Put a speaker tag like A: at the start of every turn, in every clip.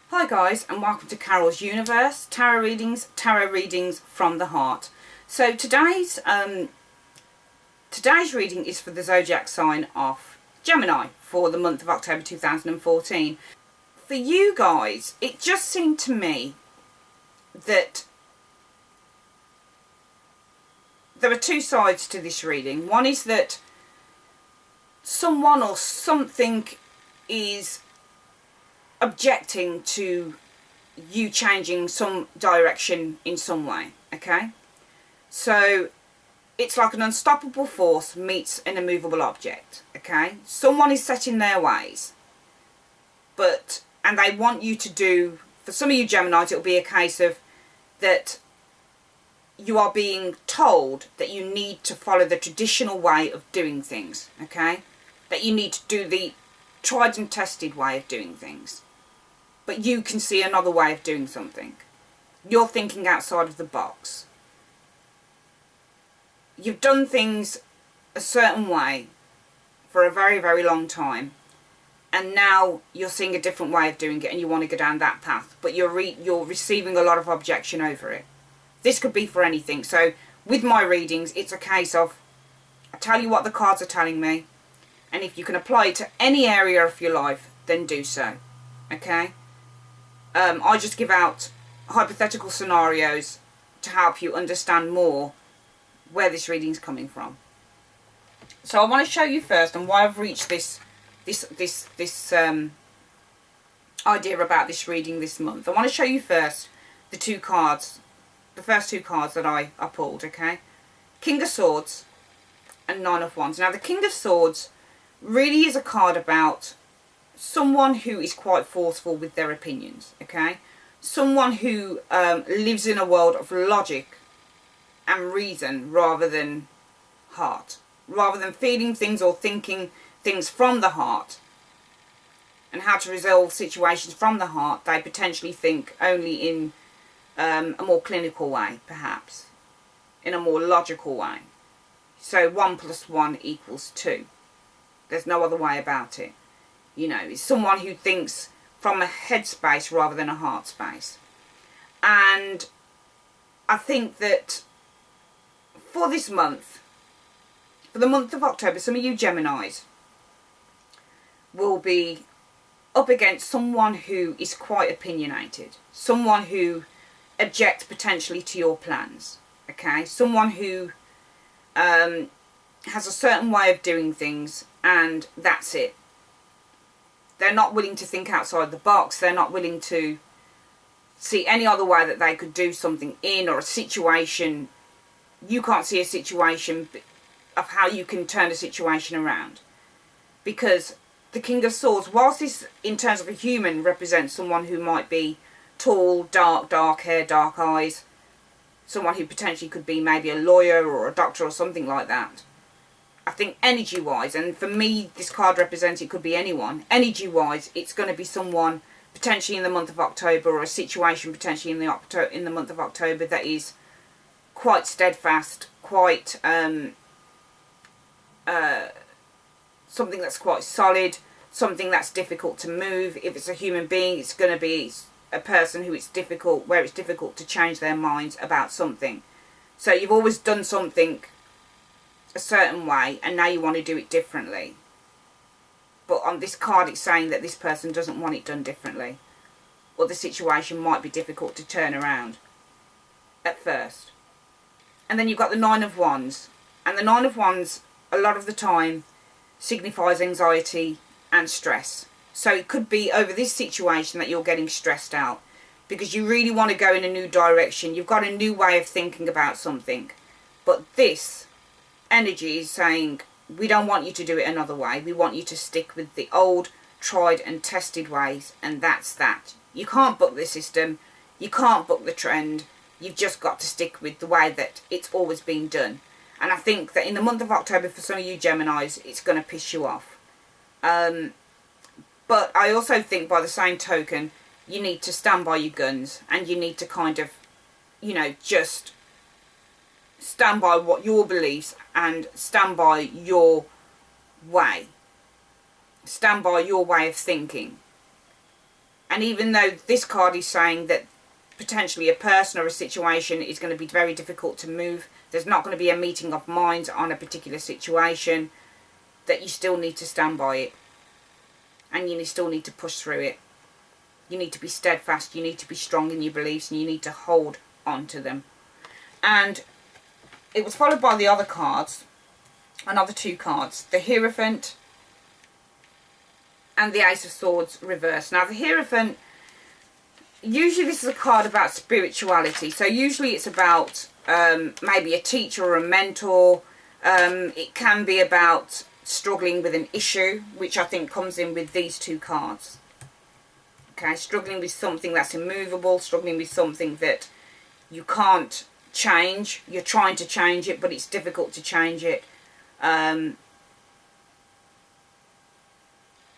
A: Hi guys, and welcome to Carol's Universe, tarot readings from the heart. So today's reading is for the zodiac sign of Gemini for the month of October 2014. For you guys, it just seemed to me that there are two sides to this reading. One is that someone or something is objecting to you changing some direction in some way, okay? So it's like an unstoppable force meets an immovable object, okay? Someone is set in their ways, and they want you to do, for some of you Geminis, it'll be a case of that you are being told that you need to follow the traditional way of doing things, okay? That you need to do the tried and tested way of doing things. But you can see another way of doing something. You're thinking outside of the box. You've done things a certain way for a very, very long time, and now you're seeing a different way of doing it and you want to go down that path, but you're receiving a lot of objection over it. This could be for anything. So with my readings, it's a case of, I tell you what the cards are telling me, and if you can apply it to any area of your life, then do so, okay? I just give out hypothetical scenarios to help you understand more where this reading's coming from. So I want to show you first, and why I've reached this idea about this reading this month. I want to show you first the two cards, the first two cards that I pulled, okay? King of Swords and Nine of Wands. Now the King of Swords really is a card about someone who is quite forceful with their opinions, okay? Someone who lives in a world of logic and reason rather than heart. Rather than feeling things or thinking things from the heart and how to resolve situations from the heart, they potentially think only in a more clinical way, perhaps. In a more logical way. So 1 + 1 = 2. There's no other way about it. You know, it's someone who thinks from a head space rather than a heart space. And I think that for this month, for the month of October, some of you Geminis will be up against someone who is quite opinionated. Someone who objects potentially to your plans, okay? Someone who has a certain way of doing things, and that's it. They're not willing to think outside the box. They're not willing to see any other way that they could do something in, or a situation. You can't see a situation of how you can turn a situation around. Because the King of Swords, whilst this in terms of a human represents someone who might be tall, dark hair, dark eyes, someone who potentially could be maybe a lawyer or a doctor or something like that, I think energy-wise, and for me this card represents it could be anyone, energy-wise it's going to be someone potentially in the month of October, or a situation potentially in the month of October that is quite steadfast, quite something that's quite solid, something that's difficult to move. If it's a human being, it's going to be a person who it's difficult to change their minds about something. So you've always done something a certain way and now you want to do it differently. But on this card it's saying that this person doesn't want it done differently, or the situation might be difficult to turn around at first. And then you've got the Nine of Wands, and the Nine of Wands a lot of the time signifies anxiety and stress. So it could be over this situation that you're getting stressed out because you really want to go in a new direction. You've got a new way of thinking about something, but this energy is saying, we don't want you to do it another way. We want you to stick with the old, tried and tested ways, and that's that. You can't buck the system. You can't buck the trend. You've just got to stick with the way that it's always been done. And I think that in the month of October, for some of you Geminis, it's going to piss you off. But I also think by the same token, you need to stand by your guns, and you need to kind of, you know, just stand by what your beliefs and stand by your way. Stand by your way of thinking. And even though this card is saying that potentially a person or a situation is going to be very difficult to move, there's not going to be a meeting of minds on a particular situation, that you still need to stand by it. And you still need to push through it. You need to be steadfast, you need to be strong in your beliefs, and you need to hold on to them. And it was followed by the other cards, another two cards, the Hierophant and the Ace of Swords reversed. Now the Hierophant, usually this is a card about spirituality. So usually it's about maybe a teacher or a mentor. It can be about struggling with an issue, which I think comes in with these two cards. Okay, struggling with something that's immovable, struggling with something that you can't change. You're trying to change it, but it's difficult to change it.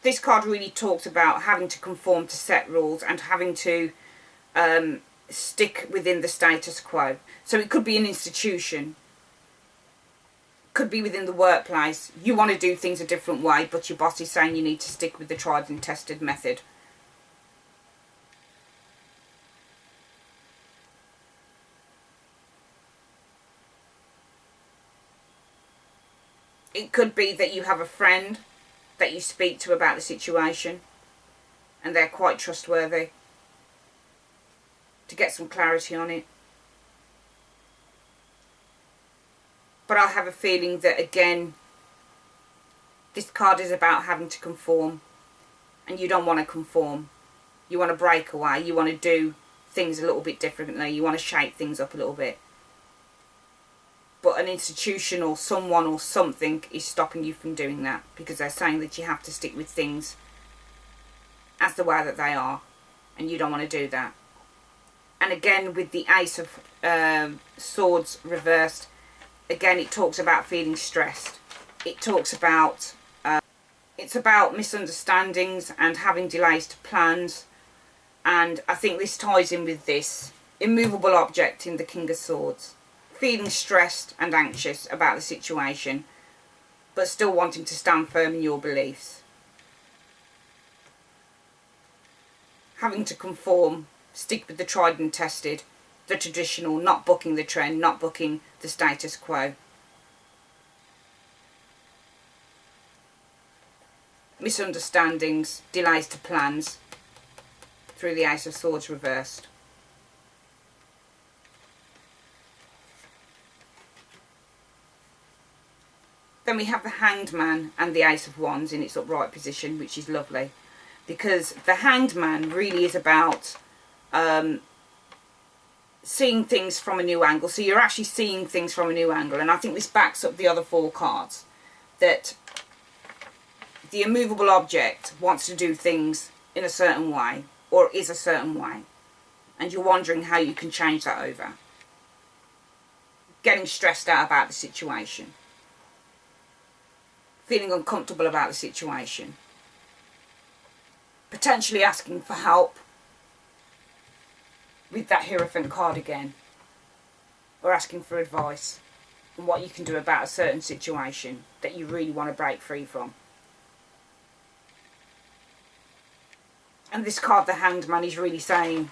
A: This card really talks about having to conform to set rules and having to stick within the status quo. So it could be an institution, could be within the workplace. You want to do things a different way, but your boss is saying you need to stick with the tried and tested method. It could be that you have a friend that you speak to about the situation and they're quite trustworthy to get some clarity on it. But I have a feeling that, again, this card is about having to conform, and you don't want to conform. You want to break away. You want to do things a little bit differently. You want to shake things up a little bit. But an institution or someone or something is stopping you from doing that, because they're saying that you have to stick with things as the way that they are, and you don't want to do that. And again, with the Ace of Swords reversed, again it talks about feeling stressed. It talks about it's about misunderstandings and having delays to plans. And I think this ties in with this immovable object in the King of Swords. Feeling stressed and anxious about the situation, but still wanting to stand firm in your beliefs. Having to conform, stick with the tried and tested, the traditional, not bucking the trend, not bucking the status quo. Misunderstandings, delays to plans, through the Ace of Swords reversed. Then we have the Hanged Man and the Ace of Wands in its upright position, which is lovely, because the Hanged Man really is about seeing things from a new angle. So you're actually seeing things from a new angle, and I think this backs up the other four cards, that the immovable object wants to do things in a certain way, or is a certain way, and you're wondering how you can change that over. Getting stressed out about the situation. Feeling uncomfortable about the situation. Potentially asking for help with that Hierophant card again. Or asking for advice on what you can do about a certain situation that you really want to break free from. And this card, the Hanged Man, is really saying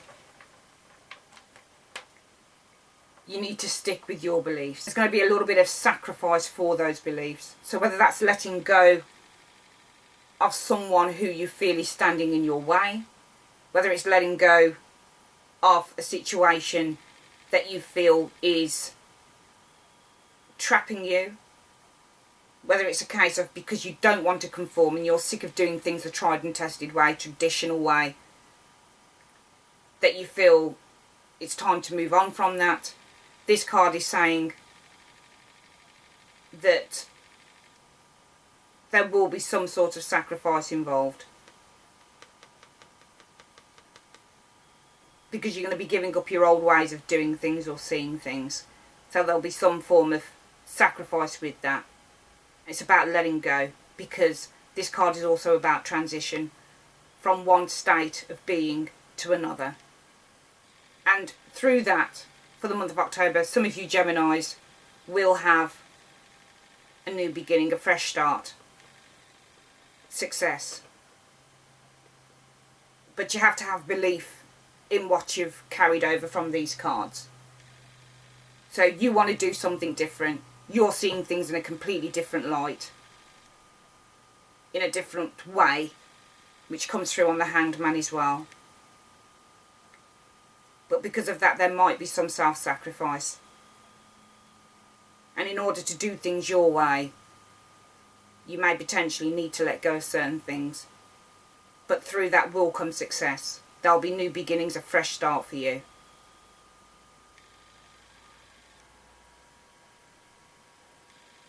A: you need to stick with your beliefs. There's going to be a little bit of sacrifice for those beliefs. So whether that's letting go of someone who you feel is standing in your way, whether it's letting go of a situation that you feel is trapping you, whether it's a case of because you don't want to conform and you're sick of doing things the tried and tested way, traditional way, that you feel it's time to move on from that. This card is saying that there will be some sort of sacrifice involved, because you're going to be giving up your old ways of doing things or seeing things. So there'll be some form of sacrifice with that. It's about letting go, because this card is also about transition from one state of being to another. And through that, for the month of October, some of you Geminis will have a new beginning, a fresh start, success. But you have to have belief in what you've carried over from these cards. So you want to do something different. You're seeing things in a completely different light, in a different way, which comes through on the Hanged Man as well. But because of that, there might be some self-sacrifice. And in order to do things your way, you may potentially need to let go of certain things. But through that will come success. There'll be new beginnings, a fresh start for you.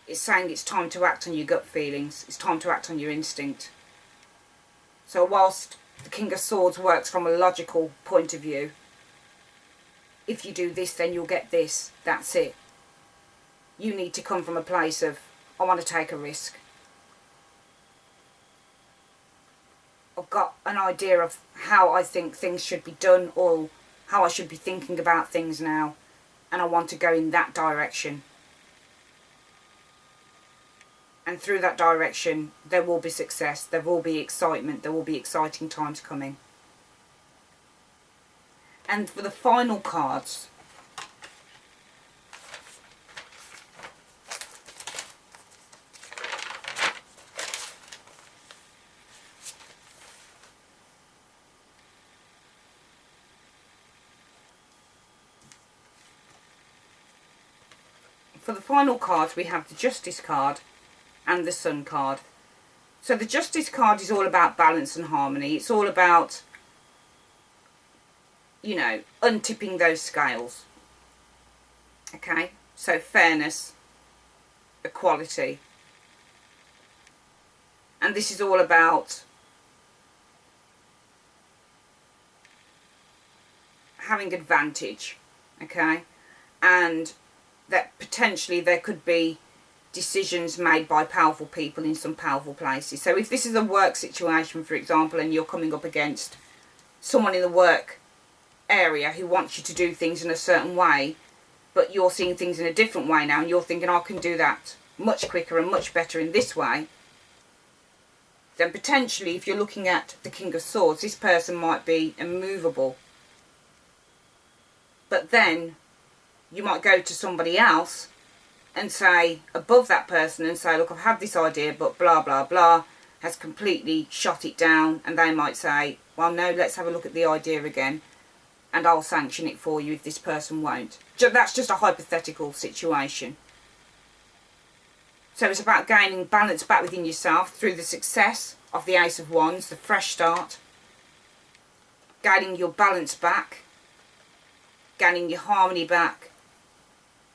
A: It's saying it's time to act on your gut feelings. It's time to act on your instinct. So whilst the King of Swords works from a logical point of view, if you do this, then you'll get this. That's it. You need to come from a place of, I want to take a risk. I've got an idea of how I think things should be done, or how I should be thinking about things now, and I want to go in that direction. And through that direction, there will be success, there will be excitement, there will be exciting times coming. And for the final cards, we have the Justice card and the Sun card. So the Justice card is all about balance and harmony. It's all about, you know, untipping those scales. Okay? So fairness, equality. And this is all about having advantage. Okay? And that potentially there could be decisions made by powerful people in some powerful places. So if this is a work situation, for example, and you're coming up against someone in the work area who wants you to do things in a certain way, but you're seeing things in a different way now, and you're thinking, I can do that much quicker and much better in this way, then potentially, if you're looking at the King of Swords, this person might be immovable. But then you might go to somebody else and say, above that person, and say, look, I've had this idea, but blah, blah, blah, has completely shot it down. And they might say, well, no, let's have a look at the idea again, and I'll sanction it for you if this person won't. That's just a hypothetical situation. So it's about gaining balance back within yourself through the success of the Ace of Wands, the fresh start, gaining your balance back, gaining your harmony back,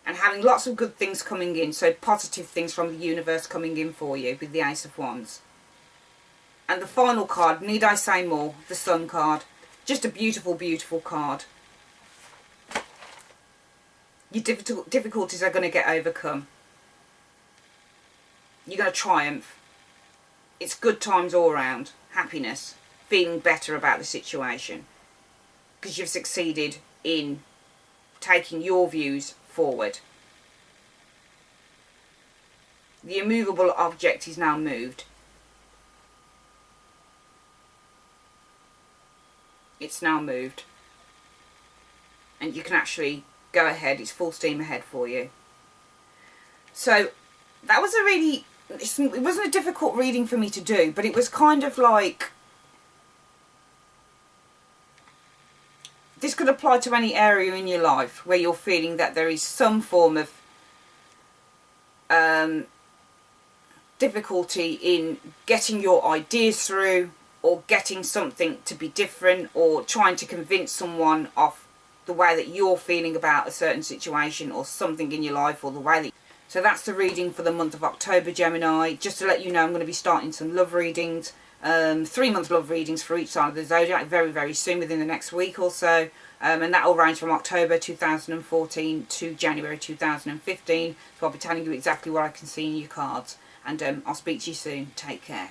A: and having lots of good things coming in, so positive things from the universe coming in for you with the Ace of Wands. And the final card, need I say more, the Sun card. Just a beautiful, beautiful card. Your difficulties are going to get overcome. You're going to triumph. It's good times all round. Happiness. Feeling better about the situation. Because you've succeeded in taking your views forward. The immovable object is now moved. It's now moved. And you can actually go ahead. It's full steam ahead for you. So that was it wasn't a difficult reading for me to do, but it was kind of like, this could apply to any area in your life where you're feeling that there is some form of difficulty in getting your ideas through, or getting something to be different, or trying to convince someone of the way that you're feeling about a certain situation or something in your life, or the way that... So that's the reading for the month of October, Gemini. Just to let you know, I'm going to be starting some love readings, 3-month love readings for each sign of the zodiac very, very soon, within the next week or so. And that will range from October 2014 to January 2015. So I'll be telling you exactly what I can see in your cards. And I'll speak to you soon. Take care.